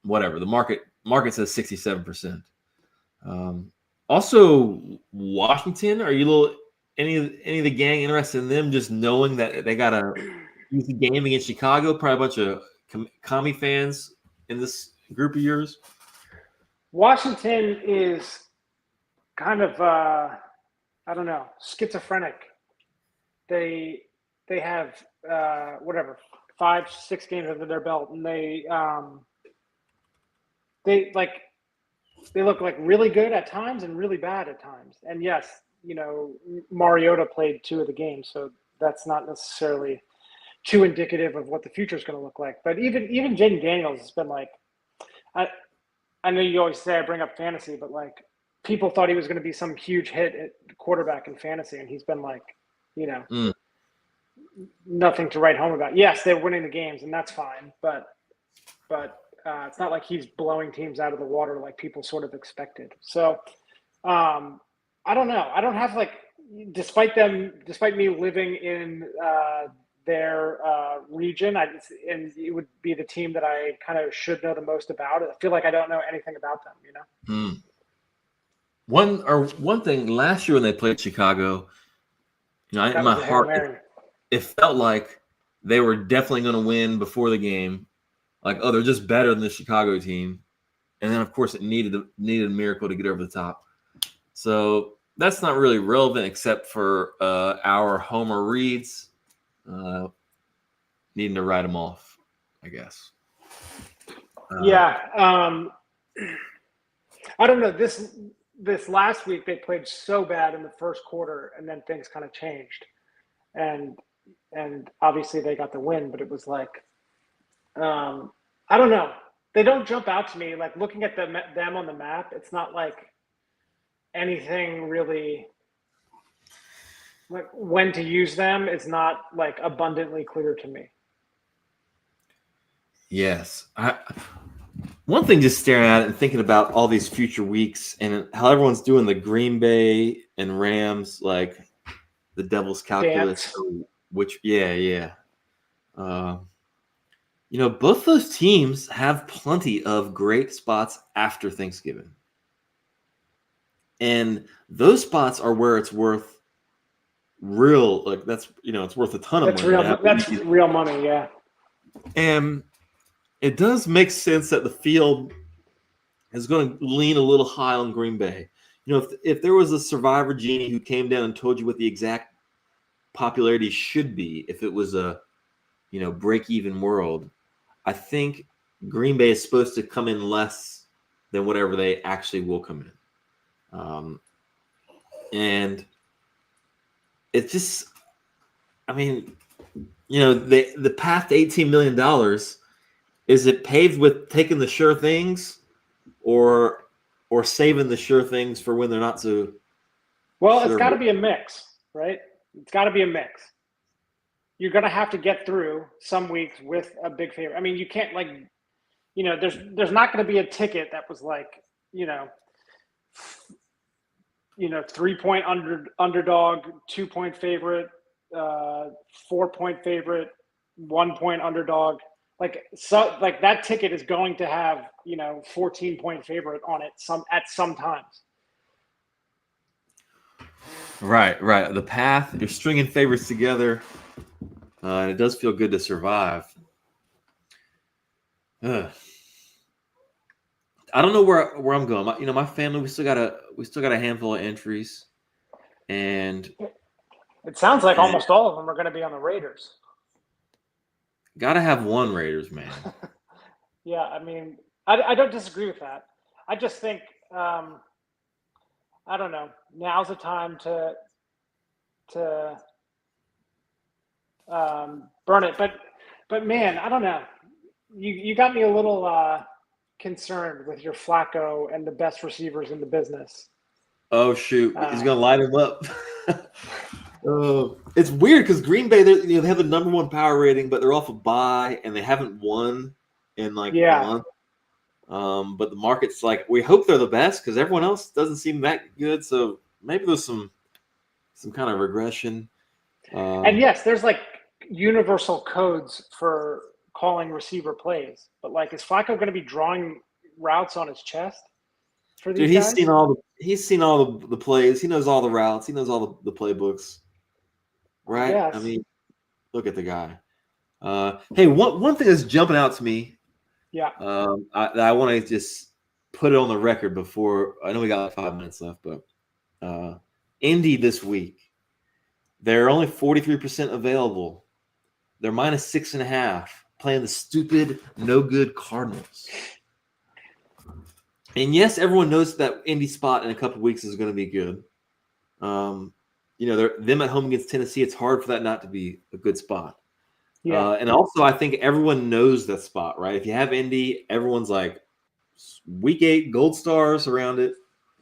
whatever. The market says 67%. Also, Washington. Are you any of the gang interested in them? Just knowing that they got a easy game against Chicago. Probably a bunch of commie fans in this group of yours. Washington is kind of I don't know, schizophrenic. They have 5-6 games under their belt, and they look like really good at times and really bad at times. And yes, Mariota played 2 of the games, so that's not necessarily too indicative of what the future is going to look like. But even Jaden Daniels has been like, I know you always say I bring up fantasy, but like people thought he was going to be some huge hit at quarterback in fantasy, and he's been like, nothing to write home about. Yes, they're winning the games, and that's fine, but it's not like he's blowing teams out of the water like people sort of expected. So I don't know. I don't have despite me living in their region. And it would be the team that I kind of should know the most about. I feel like I don't know anything about them, you know? One thing last year when they played Chicago, you know, in my heart, it felt like they were definitely going to win before the game. Like, oh, they're just better than the Chicago team. And then, of course, it needed a miracle to get over the top. So that's not really relevant except for our Homer Reeds needing to write them off, I guess. I don't know. This last week they played so bad in the first quarter, and then things kind of changed, and obviously they got the win. But it was like, I don't know. They don't jump out to me. Like looking at them on the map, it's not like anything really. Like when to use them is not like abundantly clear to me. Yes. One thing just staring at it and thinking about all these future weeks and how everyone's doing the Green Bay and Rams, like the devil's calculus, which, you know, both those teams have plenty of great spots after Thanksgiving. And those spots are where it's worth real, like that's, you know, it's worth a ton of money. That's real money, yeah. And it does make sense that the field is going to lean a little high on Green Bay. You know, if there was a Survivor genie who came down and told you what the exact popularity should be, if it was a, you know, break-even world, I think Green Bay is supposed to come in less than whatever they actually will come in. And it's just, I mean, you know, the path to $18 million, is it paved with taking the sure things or saving the sure things for when they're not so well, sure? It's got to be a mix, right? It's got to be a mix. You're going to have to get through some weeks with a big favorite. I mean, you can't like, you know, there's not going to be a ticket that was like, you know, 3-point underdog, 2-point favorite, 4-point favorite, 1-point underdog. Like that ticket is going to have, you know, 14-point favorite on it at some times. Right. The path, you're stringing favorites together, and it does feel good to survive. I don't know where I'm going. You know, my family, we still got a handful of entries, and it sounds like almost all of them are going to be on the Raiders. Got to have one Raiders, man. Yeah, I mean, I don't disagree with that. I just think, I don't know, now's the time to burn it. But man, I don't know. You got me a little concerned with your Flacco and the best receivers in the business. Oh, shoot. He's going to light him up. It's weird because Green Bay, they have the number one power rating, but they're off a bye and they haven't won in like a month. But the market's like, we hope they're the best because everyone else doesn't seem that good. So maybe there's some kind of regression. And yes, there's like universal codes for calling receiver plays, but like, is Flacco going to be drawing routes on his chest for these guys? He's seen all the plays. He knows all the routes. He knows all the playbooks. Right? Yes. I mean, look at the guy. Hey, one thing that's jumping out to me. Yeah. I want to just put it on the record before. I know we got like 5 minutes left, but Indy this week, they're only 43% available. They're minus 6.5, playing the stupid, no good Cardinals. And yes, everyone knows that Indy spot in a couple of weeks is going to be good. You know, them at home against Tennessee, it's hard for that not to be a good spot. Yeah. And also, I think everyone knows that spot, right? If you have Indy, everyone's like, week 8, gold stars around it,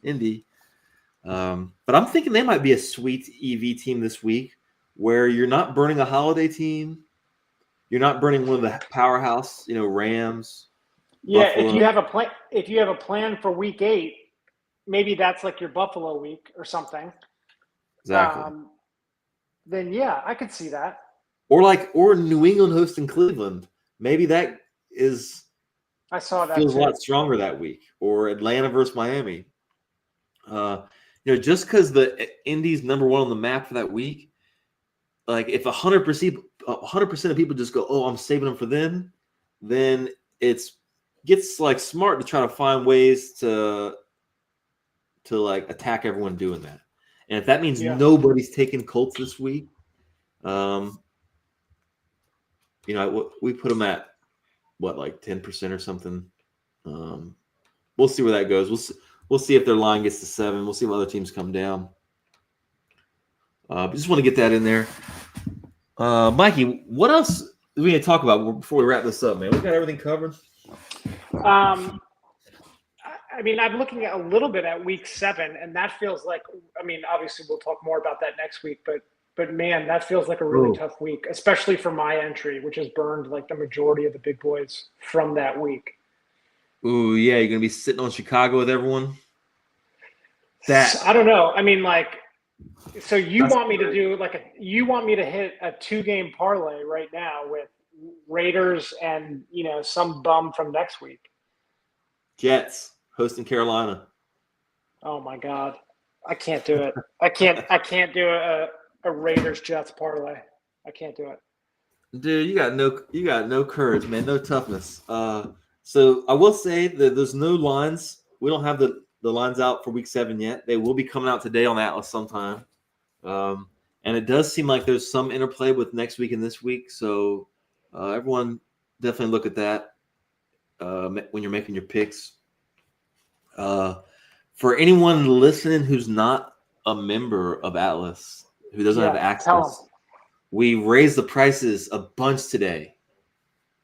Indy. But I'm thinking they might be a sweet EV team this week where you're not burning a holiday team. You're not burning one of the powerhouse, you know, Rams. Yeah, Buffalo. If you have a plan for week 8, maybe that's like your Buffalo week or something. Exactly. Then yeah, I could see that. or New England hosting Cleveland. Maybe that I saw that feels too. a lot stronger that week, or Atlanta versus Miami. Just because the Indy's number one on the map for that week, like if 100% of people just go, "Oh, I'm saving them for then gets like smart to try to find ways to like attack everyone doing that. And if that means nobody's taking Colts this week, we put them at what, like 10% or something. We'll see where that goes. We'll see if their line gets to 7. We'll see what other teams come down. Just want to get that in there. Mikey, what else do we need to talk about before we wrap this up, man? We got everything covered. I mean, I'm looking at a little bit at week 7, and that feels like, I mean, obviously we'll talk more about that next week, but man, that feels like a really tough week, especially for my entry, which has burned like the majority of the big boys from that week. Ooh, yeah, you're gonna be sitting on Chicago with everyone. I don't know. I mean, like, so you want me to do you want me to hit a 2-game parlay right now with Raiders and some bum from next week? Jets hosting Carolina. Oh my God, I can't do it. I can't do a Raiders Jets parlay. I can't do it. Dude, you got no courage, man. No toughness. So I will say that there's no lines. We don't have the lines out for week 7 yet. They will be coming out today on Atlas sometime. And it does seem like there's some interplay with next week and this week. So everyone definitely look at that when you're making your picks. For anyone listening who's not a member of Atlas, who doesn't have access, we raised the prices a bunch today.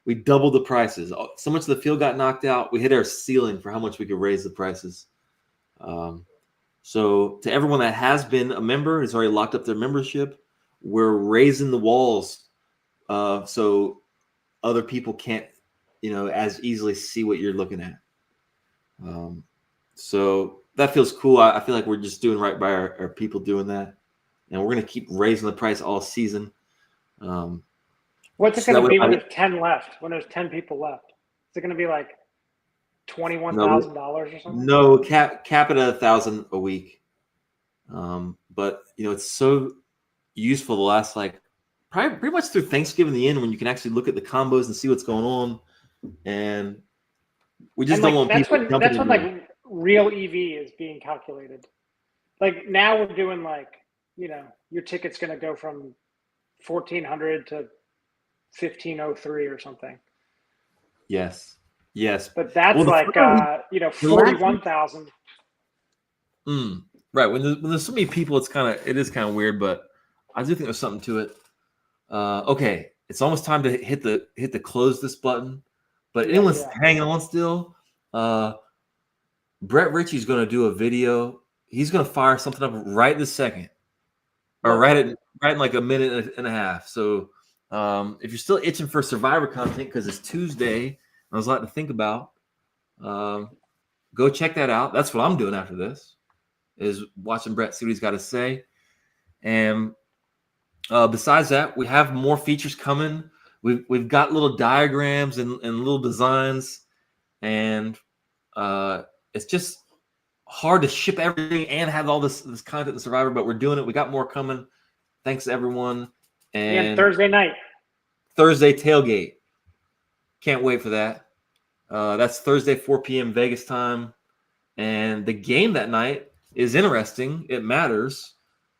We doubled the prices. So much of the field got knocked out. We hit our ceiling for how much we could raise the prices. So to everyone that has been a member, has already locked up their membership, we're raising the walls so other people can't, as easily see what you're looking at. So that feels cool. I feel like we're just doing right by our people doing that. And we're going to keep raising the price all season. What's it going to be when there's 10 left? When there's 10 people left? Is it going to be like $21,000 or something? No, cap it at $1,000 a week. But it's so useful the last probably pretty much through Thanksgiving the end, when you can actually look at the combos and see what's going on. And we just don't want people. That's when like real EV is being calculated. Like now we're doing your ticket's going to go from 1,400 to 1,503 or something. Yes. But that's 41,000. Right. When there's so many people, it is kind of weird, but I do think there's something to it. Okay, it's almost time to hit the close this button. But anyone's hanging on still, Brett Ritchie's going to do a video. He's going to fire something up right this second, or right in like a minute and a half. So if you're still itching for Survivor content because it's Tuesday and there's a lot to think about, go check that out. That's what I'm doing after this, is watching Brett see what he's got to say. And besides that, we have more features coming. We've got little diagrams and little designs, and it's just hard to ship everything and have all this content in Survivor, but we're doing it. We got more coming. Thanks everyone. And Thursday night. Thursday tailgate. Can't wait for that. That's Thursday, 4 p.m. Vegas time. And the game that night is interesting. It matters.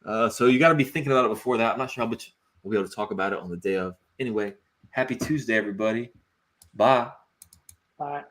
So you got to be thinking about it before that. I'm not sure how much we'll be able to talk about it on the day of. Anyway, happy Tuesday, everybody. Bye. Bye.